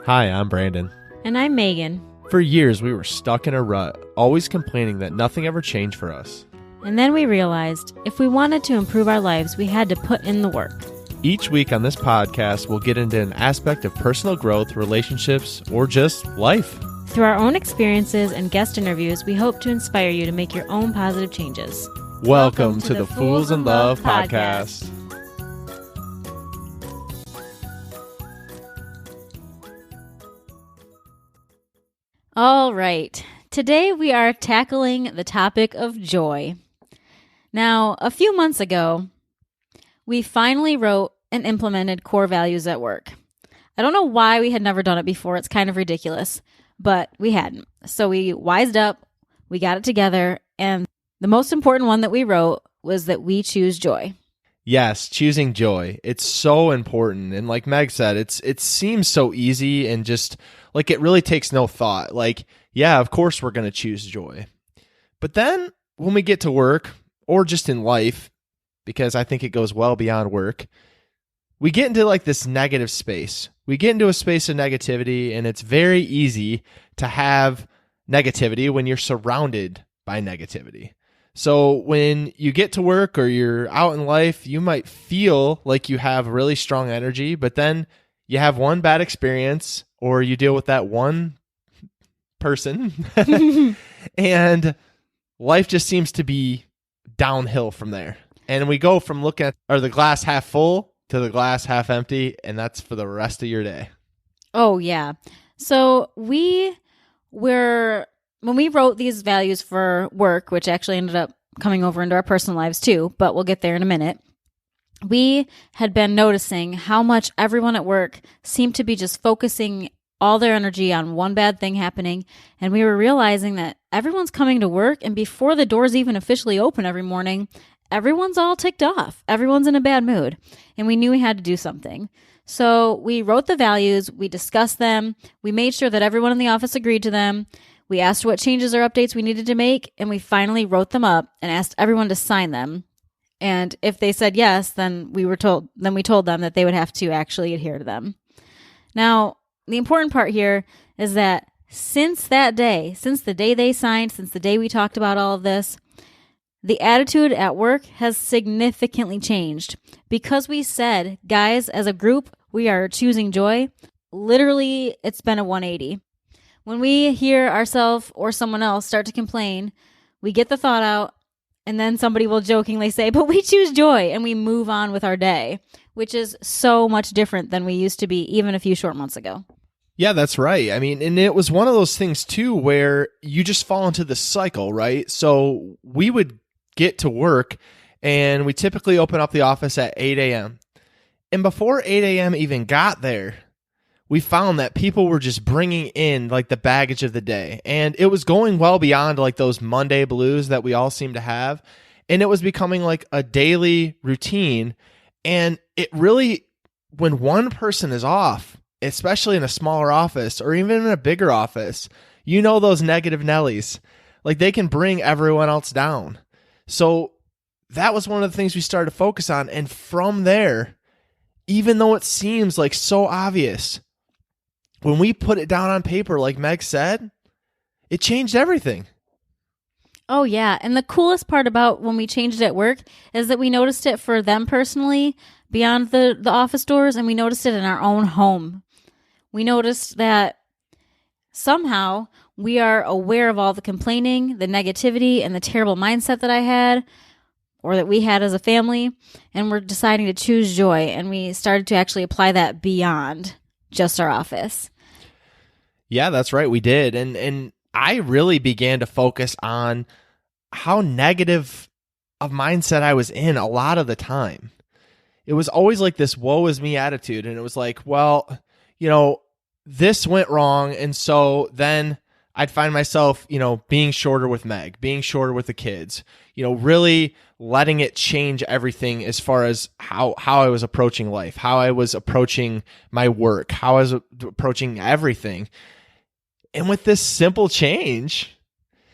Hi, I'm Brandon. And I'm Megan. For years, we were stuck in a rut, always complaining that nothing ever changed for us. And then we realized if we wanted to improve our lives, we had to put in the work. Each week on this podcast, we'll get into an aspect of personal growth, relationships, or just life. Through our own experiences and guest interviews, we hope to inspire you to make your own positive changes. Welcome to the Fools in Love podcast. All right. Today we are tackling the topic of joy. Now, a few months ago, we finally wrote and implemented core values at work. I don't know why we had never done it before. It's kind of ridiculous, but we hadn't. So we wised up, we got it together, and the most important one that we wrote was that we choose joy. Yes, choosing joy. It's so important. And like Meg said, it seems so easy and just like it really takes no thought. Like, yeah, of course we're going to choose joy. But then when we get to work or just in life, because I think it goes well beyond work, we get into like this negative space. We get into a space of negativity, and it's very easy to have negativity when you're surrounded by negativity. So when you get to work or you're out in life, you might feel like you have really strong energy, but then you have one bad experience or you deal with that one person and life just seems to be downhill from there. And we go from looking at the glass half full to the glass half empty, and that's for the rest of your day. Oh, yeah. So when we wrote these values for work, which actually ended up coming over into our personal lives too, but we'll get there in a minute, we had been noticing how much everyone at work seemed to be just focusing all their energy on one bad thing happening. And we were realizing that everyone's coming to work, and before the doors even officially open every morning, everyone's all ticked off. Everyone's in a bad mood. And we knew we had to do something. So we wrote the values, we discussed them, we made sure that everyone in the office agreed to them. We asked what changes or updates we needed to make, and we finally wrote them up and asked everyone to sign them. And if they said yes, then we told them that they would have to actually adhere to them. Now, the important part here is that since the day they signed, since the day we talked about all of this, the attitude at work has significantly changed. Because we said, guys, as a group, we are choosing joy. Literally, it's been a 180. When we hear ourselves or someone else start to complain, we get the thought out, and then somebody will jokingly say, but we choose joy, and we move on with our day, which is so much different than we used to be even a few short months ago. Yeah, that's right. I mean, and it was one of those things too where you just fall into the cycle, right? So we would get to work, and we typically open up the office at 8 a.m. And before 8 a.m. even got there, we found that people were just bringing in like the baggage of the day. And it was going well beyond like those Monday blues that we all seem to have. And it was becoming like a daily routine. And it really, when one person is off, especially in a smaller office or even in a bigger office, you know, those negative Nellies, like they can bring everyone else down. So that was one of the things we started to focus on. And from there, even though it seems like so obvious, when we put it down on paper, like Meg said, it changed everything. Oh, yeah. And the coolest part about when we changed it at work is that we noticed it for them personally beyond the office doors, and we noticed it in our own home. We noticed that somehow we are aware of all the complaining, the negativity, and the terrible mindset that I had or that we had as a family, and we're deciding to choose joy, and we started to actually apply that beyond just our office. Yeah, that's right. We did. And I really began to focus on how negative of mindset I was in a lot of the time. It was always like this woe is me attitude. And it was like, well, you know, this went wrong. And so then I'd find myself, you know, being shorter with Meg, being shorter with the kids, you know, really letting it change everything as far as how I was approaching life, how I was approaching my work, how I was approaching everything. And with this simple change,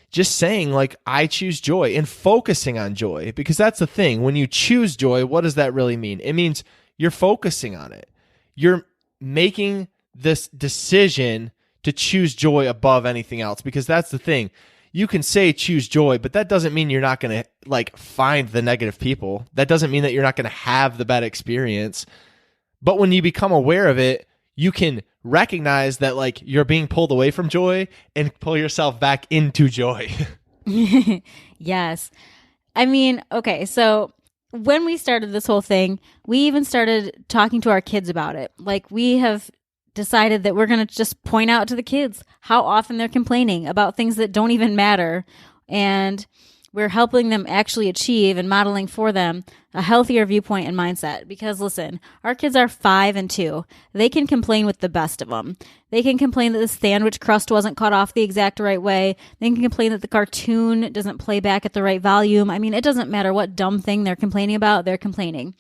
just saying like, I choose joy and focusing on joy, because that's the thing. When you choose joy, what does that really mean? It means you're focusing on it. You're making this decision to choose joy above anything else, because that's the thing. You can say choose joy, but that doesn't mean you're not going to like find the negative people. That doesn't mean that you're not going to have the bad experience. But when you become aware of it, you can recognize that like you're being pulled away from joy and pull yourself back into joy. Yes. I mean, okay, so when we started this whole thing, we even started talking to our kids about it. Like, we have decided that we're going to just point out to the kids how often they're complaining about things that don't even matter. And we're helping them actually achieve and modeling for them a healthier viewpoint and mindset. Because listen, our kids are 5 and 2. They can complain with the best of them. They can complain that the sandwich crust wasn't cut off the exact right way. They can complain that the cartoon doesn't play back at the right volume. I mean, it doesn't matter what dumb thing they're complaining about, they're complaining.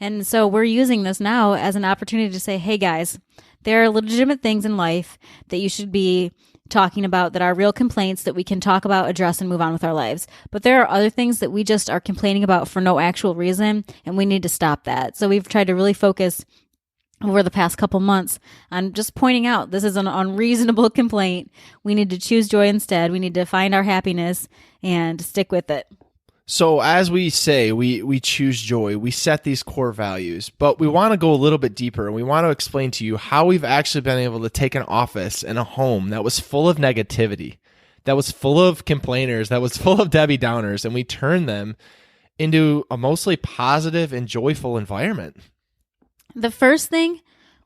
And so we're using this now as an opportunity to say, hey guys, there are legitimate things in life that you should be talking about that are real complaints that we can talk about, address, and move on with our lives. But there are other things that we just are complaining about for no actual reason, and we need to stop that. So we've tried to really focus over the past couple months on just pointing out this is an unreasonable complaint. We need to choose joy instead. We need to find our happiness and stick with it. So as we say, we choose joy, we set these core values, but we want to go a little bit deeper, and we want to explain to you how we've actually been able to take an office and a home that was full of negativity, that was full of complainers, that was full of Debbie Downers, and we turn them into a mostly positive and joyful environment. The first thing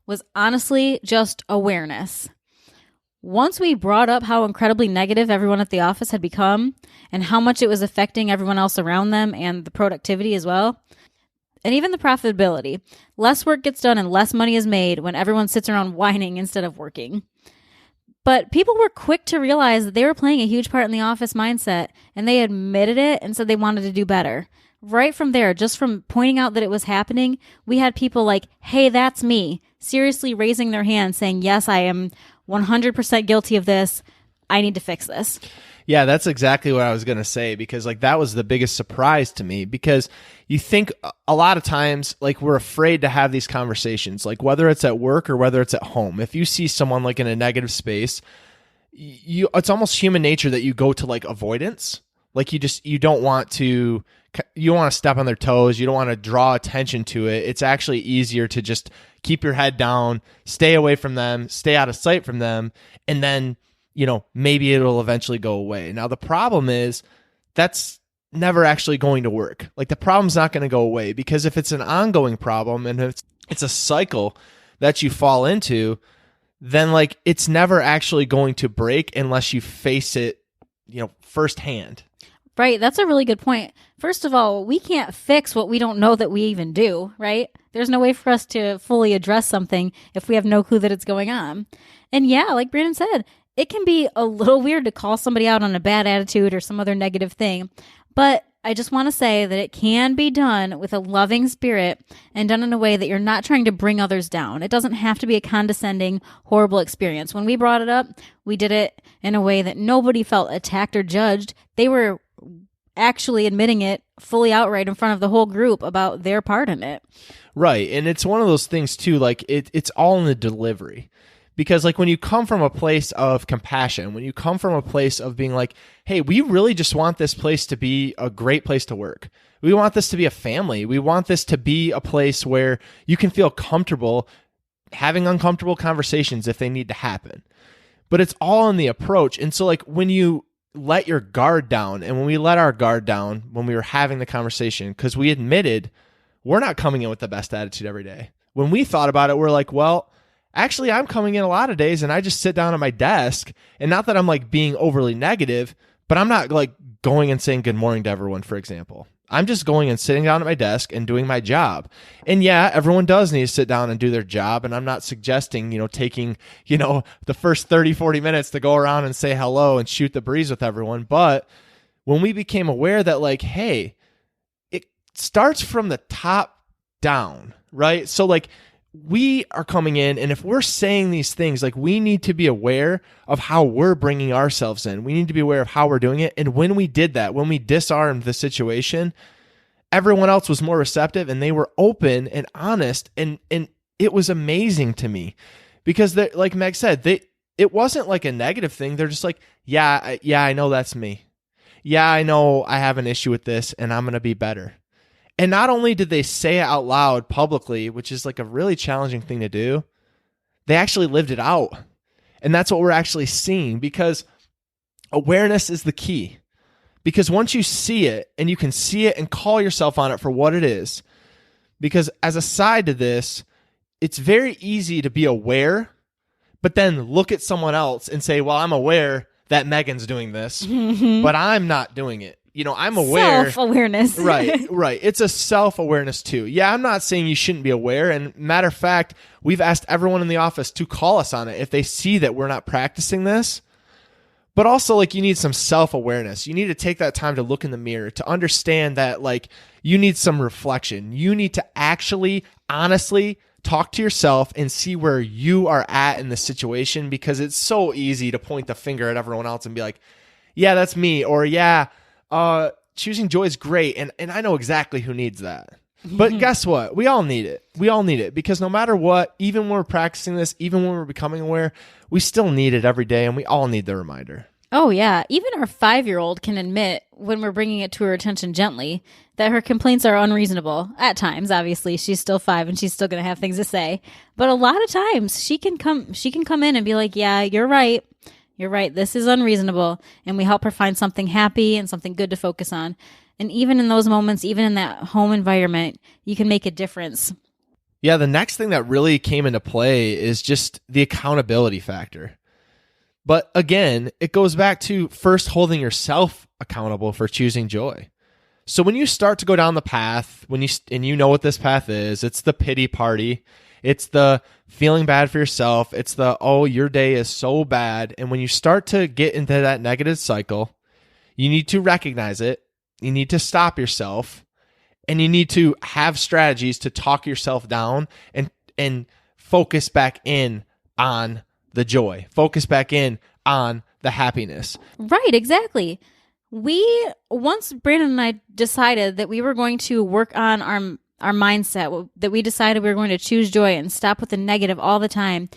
was honestly just awareness. Once we brought up how incredibly negative everyone at the office had become and how much it was affecting everyone else around them and the productivity as well, and even the profitability, less work gets done and less money is made when everyone sits around whining instead of working. But people were quick to realize that they were playing a huge part in the office mindset, and they admitted it and said they wanted to do better. Right from there, just from pointing out that it was happening, we had people like, hey, that's me, seriously raising their hand saying, yes, I am 100% guilty of this. I need to fix this. Yeah, that's exactly what I was going to say, because like that was the biggest surprise to me, because you think a lot of times like we're afraid to have these conversations, like whether it's at work or whether it's at home. If you see someone like in a negative space, it's almost human nature that you go to like avoidance. Like you don't want to step on their toes. You don't want to draw attention to it. It's actually easier to just keep your head down, stay away from them, stay out of sight from them. And then, maybe it'll eventually go away. Now, the problem is that's never actually going to work. Like the problem's not going to go away, because if it's an ongoing problem and it's a cycle that you fall into, then like it's never actually going to break unless you face it, firsthand. Right. That's a really good point. First of all, we can't fix what we don't know that we even do, right? There's no way for us to fully address something if we have no clue that it's going on. And yeah, like Brandon said, it can be a little weird to call somebody out on a bad attitude or some other negative thing. But I just want to say that it can be done with a loving spirit and done in a way that you're not trying to bring others down. It doesn't have to be a condescending, horrible experience. When we brought it up, we did it in a way that nobody felt attacked or judged. They were actually admitting it fully outright in front of the whole group about their part in it. Right. And it's one of those things too, like it's all in the delivery. Because like when you come from a place of compassion, when you come from a place of being like, hey, we really just want this place to be a great place to work. We want this to be a family. We want this to be a place where you can feel comfortable having uncomfortable conversations if they need to happen. But it's all in the approach. And so like when you let your guard down, and when we let our guard down when we were having the conversation, because we admitted we're not coming in with the best attitude every day. When we thought about it, we're like, well, actually, I'm coming in a lot of days and I just sit down at my desk, and not that I'm like being overly negative, but I'm not like going and saying good morning to everyone, for example. I'm just going and sitting down at my desk and doing my job. And yeah, everyone does need to sit down and do their job. And I'm not suggesting, taking, the first 30, 40 minutes to go around and say hello and shoot the breeze with everyone. But when we became aware that like, hey, it starts from the top down, right? So like, we are coming in, and if we're saying these things, like we need to be aware of how we're bringing ourselves in. We need to be aware of how we're doing it. And when we did that, when we disarmed the situation, everyone else was more receptive and they were open and honest. And it was amazing to me, Because like Meg said, it wasn't like a negative thing. They're just like, yeah, I know that's me. Yeah, I know I have an issue with this and I'm going to be better. And not only did they say it out loud publicly, which is like a really challenging thing to do, they actually lived it out. And that's what we're actually seeing, because awareness is the key. Because once you see it and you can see it and call yourself on it for what it is, because as a side to this, it's very easy to be aware, but then look at someone else and say, well, I'm aware that Megan's doing this, but I'm not doing it. You know, I'm aware. Self-awareness. Right. It's a self-awareness too. Yeah, I'm not saying you shouldn't be aware. And matter of fact, we've asked everyone in the office to call us on it if they see that we're not practicing this. But also, like, you need some self-awareness. You need to take that time to look in the mirror, to understand that, like, you need some reflection. You need to actually, honestly talk to yourself and see where you are at in the situation, because it's so easy to point the finger at everyone else and be like, yeah, that's me. Or, yeah, choosing joy is great. And I know exactly who needs that. But guess what? We all need it. We all need it, because no matter what, even when we're practicing this, even when we're becoming aware, we still need it every day, and we all need the reminder. Oh, yeah. Even our 5-year-old can admit, when we're bringing it to her attention gently, that her complaints are unreasonable. At times, obviously. She's still 5 and she's still going to have things to say. But a lot of times she can come in and be like, yeah, you're right. You're right. This is unreasonable. And we help her find something happy and something good to focus on. And even in those moments, even in that home environment, you can make a difference. Yeah, the next thing that really came into play is just the accountability factor. But again, it goes back to first holding yourself accountable for choosing joy. So when you start to go down the path, and you know what this path is, it's the pity party. It's the feeling bad for yourself. It's the, oh, your day is so bad. And when you start to get into that negative cycle, you need to recognize it. You need to stop yourself, and you need to have strategies to talk yourself down and focus back in on the joy. Focus back in on the happiness. Right, exactly. Once Brandon and I decided that we were going to work on our mindset, that we decided we were going to choose joy and stop with the negative all the time,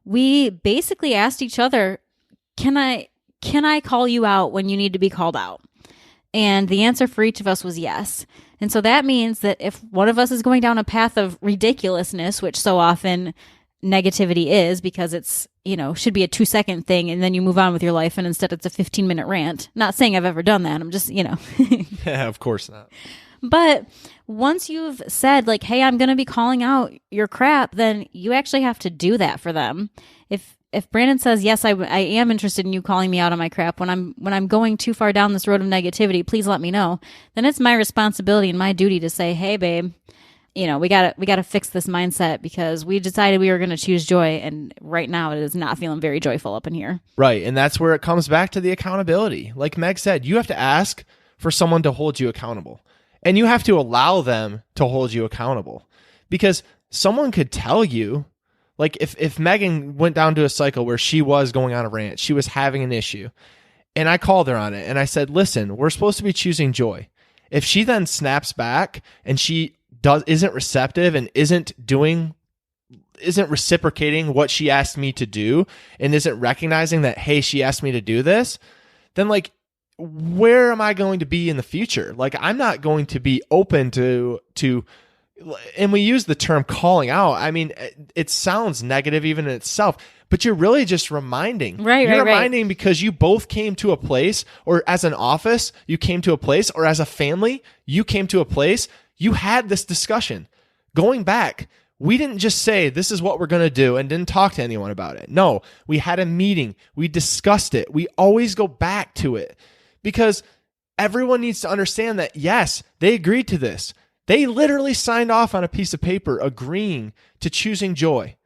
we basically asked each other, can I call you out when you need to be called out? And the answer for each of us was yes. And so that means that if one of us is going down a path of ridiculousness, which so often negativity is, because it's, should be a 2-second thing and then you move on with your life, and instead it's a 15-minute rant. Not saying I've ever done that. I'm just, Yeah, of course not. But once you've said, like, hey, I'm going to be calling out your crap, then you actually have to do that for them. If Brandon says, yes, I am interested in you calling me out on my crap, when I'm going too far down this road of negativity, please let me know. Then it's my responsibility and my duty to say, hey, babe, we gotta fix this mindset, because we decided we were going to choose joy, and right now it is not feeling very joyful up in here. Right, and that's where it comes back to the accountability. Like Meg said, you have to ask for someone to hold you accountable, and you have to allow them to hold you accountable, because someone could tell you. Like if Megan went down to a cycle where she was going on a rant, she was having an issue, and I called her on it and I said, listen, we're supposed to be choosing joy. If she then snaps back and she isn't receptive and isn't reciprocating what she asked me to do, and isn't recognizing that, hey, she asked me to do this, then like, where am I going to be in the future? Like, I'm not going to be open to and we use the term calling out. I mean, it sounds negative even in itself, but you're really just reminding. You're reminding because you both came to a place, or as an office, you came to a place, or as a family, you came to a place, you had this discussion. Going back, we didn't just say, this is what we're going to do, and didn't talk to anyone about it. No, we had a meeting. We discussed it. We always go back to it, because everyone needs to understand that, yes, they agreed to this. They literally signed off on a piece of paper agreeing to choosing joy.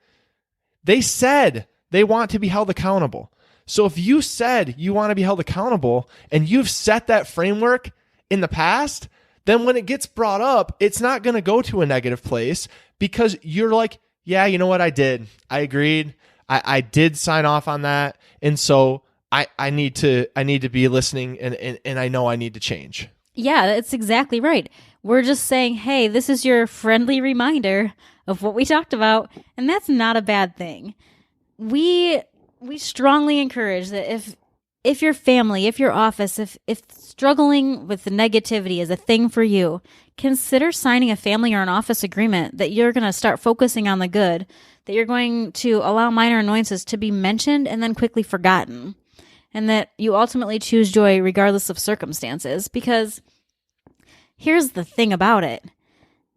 They said they want to be held accountable. So if you said you want to be held accountable and you've set that framework in the past, then when it gets brought up, it's not going to go to a negative place, because you're like, yeah, you know what? I did. I agreed. I did sign off on that. And so I need to be listening, and I know I need to change. Yeah, that's exactly right. We're just saying, hey, this is your friendly reminder of what we talked about, and that's not a bad thing. we strongly encourage that if your family, if your office, if struggling with the negativity is a thing for you, consider signing a family or an office agreement that you're going to start focusing on the good, that you're going to allow minor annoyances to be mentioned and then quickly forgotten, and that you ultimately choose joy regardless of circumstances. Because here's the thing about it.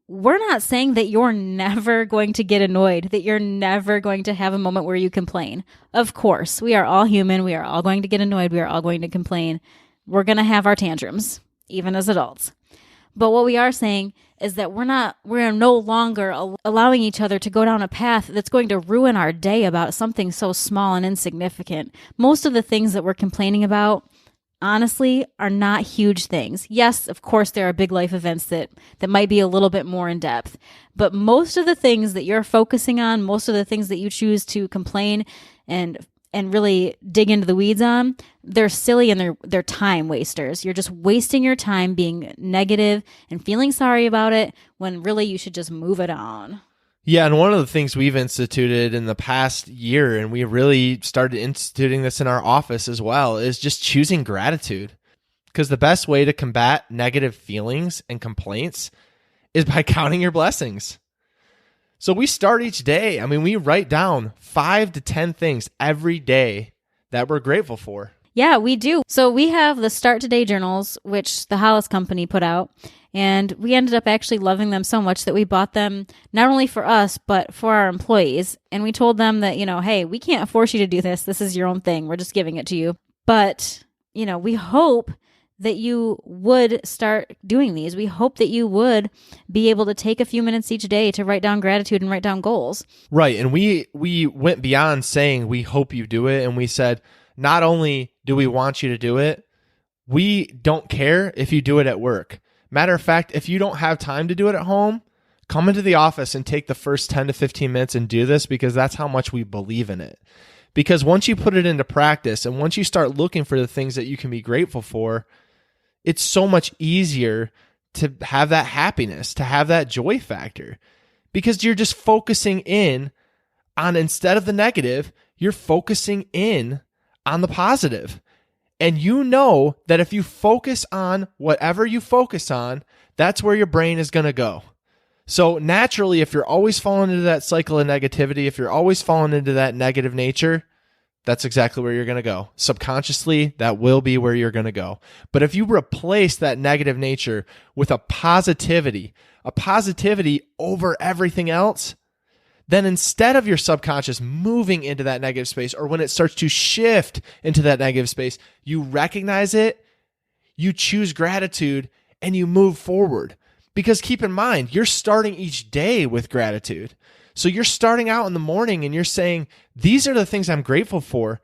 We're not saying that you're never going to get annoyed, that you're never going to have a moment where you complain. Of course, we are all human. We are all going to get annoyed. We are all going to complain. We're going to have our tantrums, even as adults. But what we are saying is that we're no longer allowing each other to go down a path that's going to ruin our day about something so small and insignificant. Most of the things that we're complaining about, honestly, are not huge things. Yes, of course, there are big life events that might be a little bit more in depth. But most of the things that you're focusing on, most of the things that you choose to complain and really dig into the weeds on, they're silly and they're time wasters. You're just wasting your time being negative and feeling sorry about it when really you should just move it on. Yeah, and one of the things we've instituted in the past year, and we really started instituting this in our office as well, is just choosing gratitude. Because the best way to combat negative feelings and complaints is by counting your blessings. So we start each day. I mean, we write down 5 to 10 things every day that we're grateful for. Yeah, we do. So we have the Start Today journals, which the Hollis Company put out. And we ended up actually loving them so much that we bought them not only for us, but for our employees. And we told them that, hey, we can't force you to do this. This is your own thing. We're just giving it to you. But, we hope that you would start doing these. We hope that you would be able to take a few minutes each day to write down gratitude and write down goals. Right. And we went beyond saying we hope you do it. And we said, not only do we want you to do it, we don't care if you do it at work. Matter of fact, if you don't have time to do it at home, come into the office and take the first 10 to 15 minutes and do this, because that's how much we believe in it. Because once you put it into practice and once you start looking for the things that you can be grateful for, it's so much easier to have that happiness, to have that joy factor, because you're just focusing in on, instead of the negative, you're focusing in on the positive. And you know that if you focus on whatever you focus on, that's where your brain is going to go. So naturally, if you're always falling into that cycle of negativity, if you're always falling into that negative nature, that's exactly where you're going to go. Subconsciously, that will be where you're going to go. But if you replace that negative nature with a positivity over everything else, then instead of your subconscious moving into that negative space, or when it starts to shift into that negative space, you recognize it, you choose gratitude, and you move forward. Because keep in mind, you're starting each day with gratitude. So you're starting out in the morning and you're saying, these are the things I'm grateful for.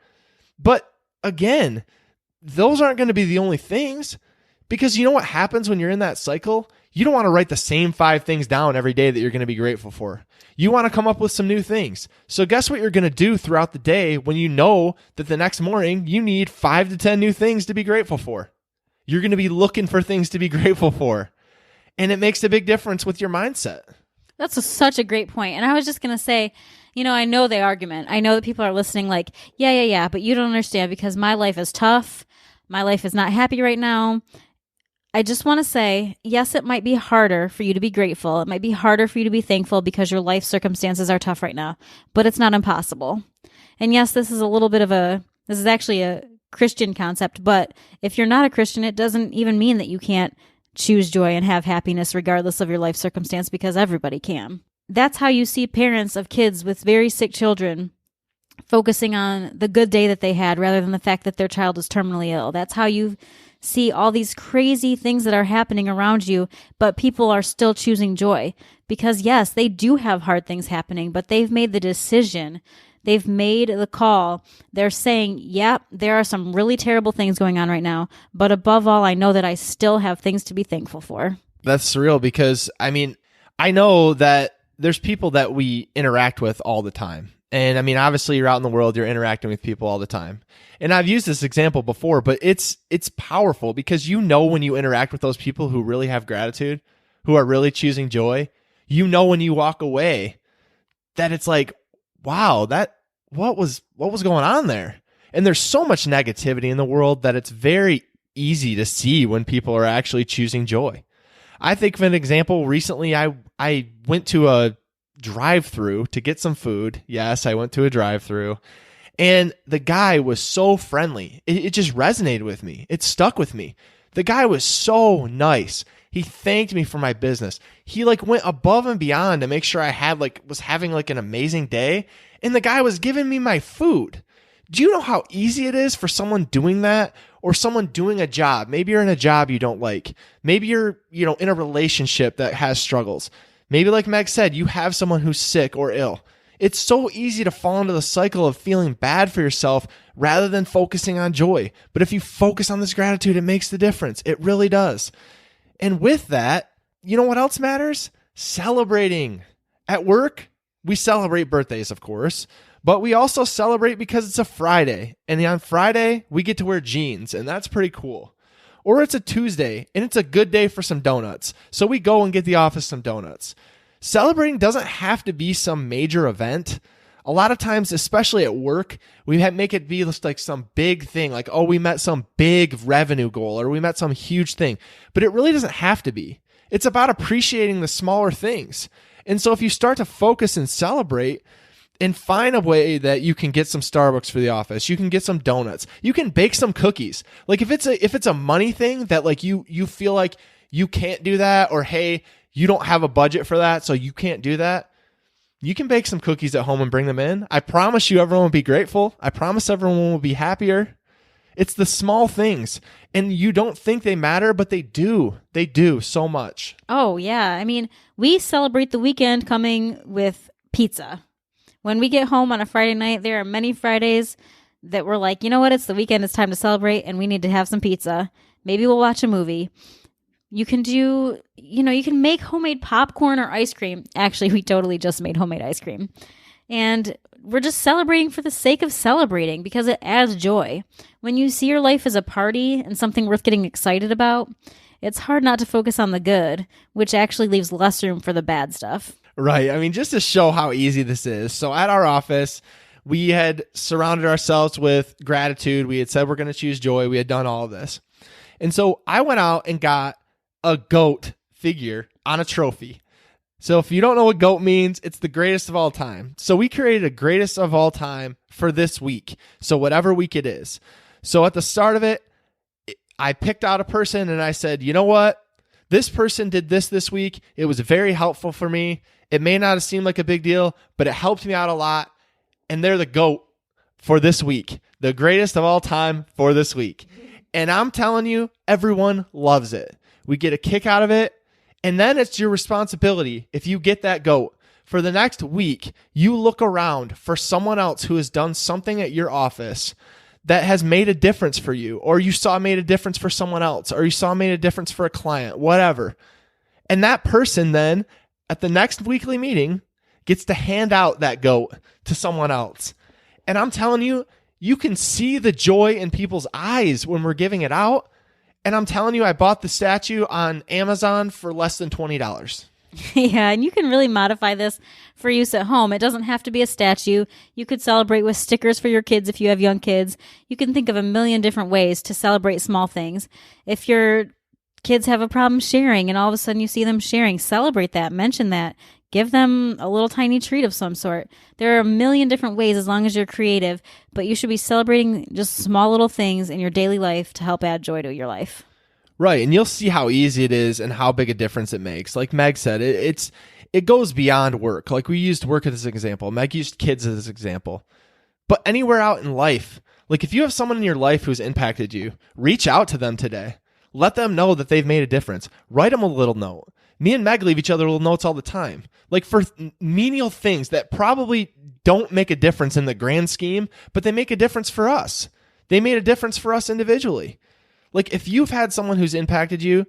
But again, those aren't going to be the only things, because you know what happens when you're in that cycle? You don't want to write the same 5 things down every day that you're going to be grateful for. You want to come up with some new things. So guess what you're going to do throughout the day when you know that the next morning you need 5 to 10 new things to be grateful for? You're going to be looking for things to be grateful for. And it makes a big difference with your mindset. That's such a great point. And I was just going to say, I know the argument. I know that people are listening like, yeah, but you don't understand because my life is tough. My life is not happy right now. I just want to say, yes, it might be harder for you to be grateful. It might be harder for you to be thankful because your life circumstances are tough right now, but it's not impossible. And yes, this is actually a Christian concept, but if you're not a Christian, it doesn't even mean that you can't choose joy and have happiness regardless of your life circumstance, because everybody can. That's how you see parents of kids with very sick children focusing on the good day that they had rather than the fact that their child is terminally ill. That's how you see all these crazy things that are happening around you, but people are still choosing joy. Because yes, they do have hard things happening, but they've made the decision. They've made the call. They're saying, yeah, there are some really terrible things going on right now, but above all, I know that I still have things to be thankful for. That's surreal, because I know that there's people that we interact with all the time. And obviously you're out in the world, you're interacting with people all the time. And I've used this example before, but it's powerful, because when you interact with those people who really have gratitude, who are really choosing joy, when you walk away that it's like, wow, that what was going on there? And there's so much negativity in the world that it's very easy to see when people are actually choosing joy. I think of an example. Recently, I went to a drive-through to get some food. Yes, I went to a drive-through. And the guy was so friendly. It just resonated with me. It stuck with me. The guy was so nice. He thanked me for my business. He went above and beyond to make sure I was having an amazing day. And the guy was giving me my food. Do you know how easy it is for someone doing that, or someone doing a job? Maybe you're in a job you don't like. Maybe you're, in a relationship that has struggles. Maybe like Meg said, you have someone who's sick or ill. It's so easy to fall into the cycle of feeling bad for yourself rather than focusing on joy. But if you focus on this gratitude, it makes the difference. It really does. And with that, you know what else matters? Celebrating. At work, we celebrate birthdays, of course, but we also celebrate because it's a Friday. And on Friday, we get to wear jeans, and that's pretty cool. Or it's a Tuesday, and it's a good day for some donuts. So we go and get the office some donuts. Celebrating doesn't have to be some major event. A lot of times, especially at work, we make it be like some big thing, like, oh, we met some big revenue goal, or we met some huge thing. But it really doesn't have to be. It's about appreciating the smaller things. And so if you start to focus and celebrate and find a way that you can get some Starbucks for the office, you can get some donuts, you can bake some cookies. Like if it's a money thing that you feel like you can't do that, or hey, you don't have a budget for that, so you can't do that, you can bake some cookies at home and bring them in. I promise you everyone will be grateful. I promise everyone will be happier. It's the small things, and you don't think they matter, but they do. They do so much. Oh, yeah. I mean, we celebrate the weekend coming with pizza. When we get home on a Friday night, there are many Fridays that we're like, you know what? It's the weekend. It's time to celebrate, and we need to have some pizza. Maybe we'll watch a movie. You can you can make homemade popcorn or ice cream. Actually, we totally just made homemade ice cream. And we're just celebrating for the sake of celebrating because it adds joy. When you see your life as a party and something worth getting excited about, it's hard not to focus on the good, which actually leaves less room for the bad stuff. Right. I mean, just to show how easy this is. So at our office, we had surrounded ourselves with gratitude. We had said we're going to choose joy. We had done all of this. And so I went out and got a goat figure on a trophy. So if you don't know what GOAT means, it's the greatest of all time. So we created a greatest of all time for this week. So whatever week it is. So at the start of it, I picked out a person and I said, you know what? This person did this week. It was very helpful for me. It may not have seemed like a big deal, but it helped me out a lot. And they're the GOAT for this week. The greatest of all time for this week. And I'm telling you, everyone loves it. We get a kick out of it. And then it's your responsibility, if you get that GOAT, for the next week, you look around for someone else who has done something at your office that has made a difference for you, or you saw made a difference for someone else, or you saw made a difference for a client, whatever. And that person then, at the next weekly meeting, gets to hand out that GOAT to someone else. And I'm telling you, you can see the joy in people's eyes when we're giving it out. And I'm telling you, I bought the statue on Amazon for less than $20. Yeah, and you can really modify this for use at home. It doesn't have to be a statue. You could celebrate with stickers for your kids if you have young kids. You can think of a million different ways to celebrate small things. If your kids have a problem sharing and all of a sudden you see them sharing, celebrate that, mention that. Give them a little tiny treat of some sort. There are a million different ways as long as you're creative, but you should be celebrating just small little things in your daily life to help add joy to your life. Right, and you'll see how easy it is and how big a difference it makes. Like Meg said, it goes beyond work. Like we used work as an example. Meg used kids as an example. But anywhere out in life, like if you have someone in your life who's impacted you, reach out to them today. Let them know that they've made a difference. Write them a little note. Me and Meg leave each other little notes all the time. Like for menial things that probably don't make a difference in the grand scheme, but they make a difference for us. They made a difference for us individually. Like if you've had someone who's impacted you,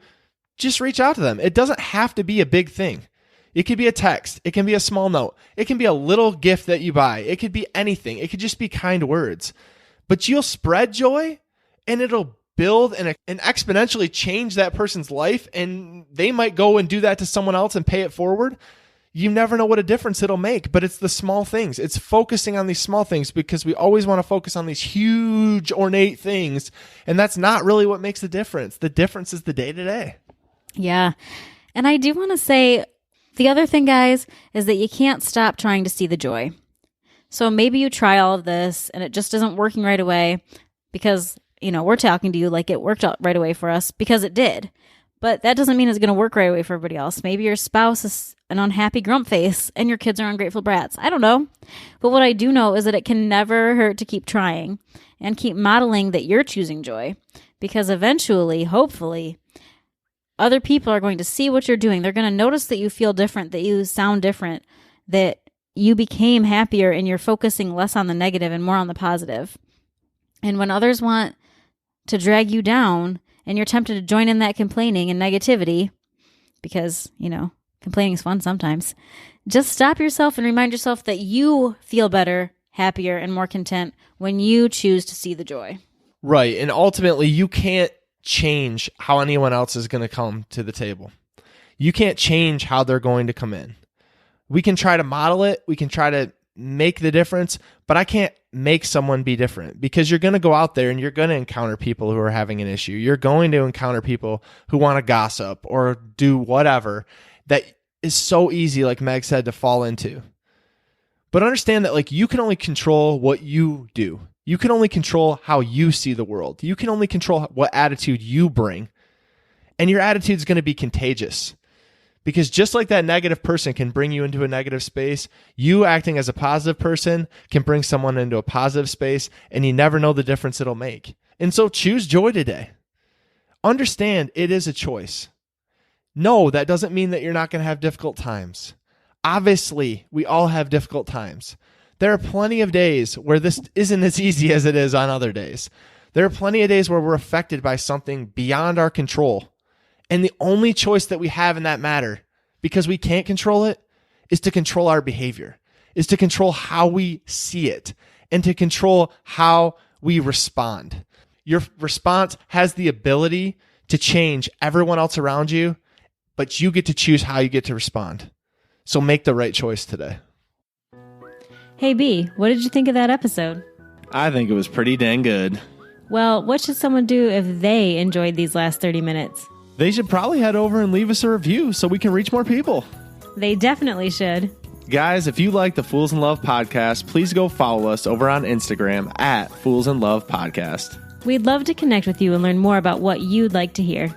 just reach out to them. It doesn't have to be a big thing. It could be a text. It can be a small note. It can be a little gift that you buy. It could be anything. It could just be kind words. But you'll spread joy and it'll build and exponentially change that person's life, and they might go and do that to someone else and pay it forward. you never know what a difference it'll make. But it's the small things. It's focusing on these small things, because we always want to focus on these huge, ornate things. And that's not really what makes the difference. The difference is the day-to-day. Yeah. And I do want to say the other thing, guys, is that you can't stop trying to see the joy. So maybe you try all of this and it just isn't working right away because, we're talking to you like it worked out right away for us, because it did. But that doesn't mean it's going to work right away for everybody else. Maybe your spouse is an unhappy grump face and your kids are ungrateful brats. I don't know. But what I do know is that it can never hurt to keep trying and keep modeling that you're choosing joy, because eventually, hopefully, other people are going to see what you're doing. They're going to notice that you feel different, that you sound different, that you became happier and you're focusing less on the negative and more on the positive. And when others want to drag you down and you're tempted to join in that complaining and negativity, because, complaining is fun sometimes, just stop yourself and remind yourself that you feel better, happier, and more content when you choose to see the joy. Right. And ultimately, you can't change how anyone else is going to come to the table. You can't change how they're going to come in. We can try to model it. We can try to make the difference, but I can't make someone be different, because you're going to go out there and you're going to encounter people who are having an issue. You're going to encounter people who want to gossip or do whatever that is so easy, like Meg said, to fall into. But understand that you can only control what you do. You can only control how you see the world. You can only control what attitude you bring. And your attitude is going to be contagious. Because just like that negative person can bring you into a negative space, you acting as a positive person can bring someone into a positive space, and you never know the difference it'll make. And so choose joy today. Understand it is a choice. No, that doesn't mean that you're not going to have difficult times. Obviously, we all have difficult times. There are plenty of days where this isn't as easy as it is on other days. There are plenty of days where we're affected by something beyond our control. And the only choice that we have in that matter, because we can't control it, is to control our behavior, is to control how we see it, and to control how we respond. Your response has the ability to change everyone else around you, but you get to choose how you get to respond. So make the right choice today. Hey B, what did you think of that episode? I think it was pretty dang good. Well, what should someone do if they enjoyed these last 30 minutes? They should probably head over and leave us a review so we can reach more people. They definitely should. Guys, if you like the Fools in Love podcast, please go follow us over on Instagram at Fools in Love Podcast. We'd love to connect with you and learn more about what you'd like to hear.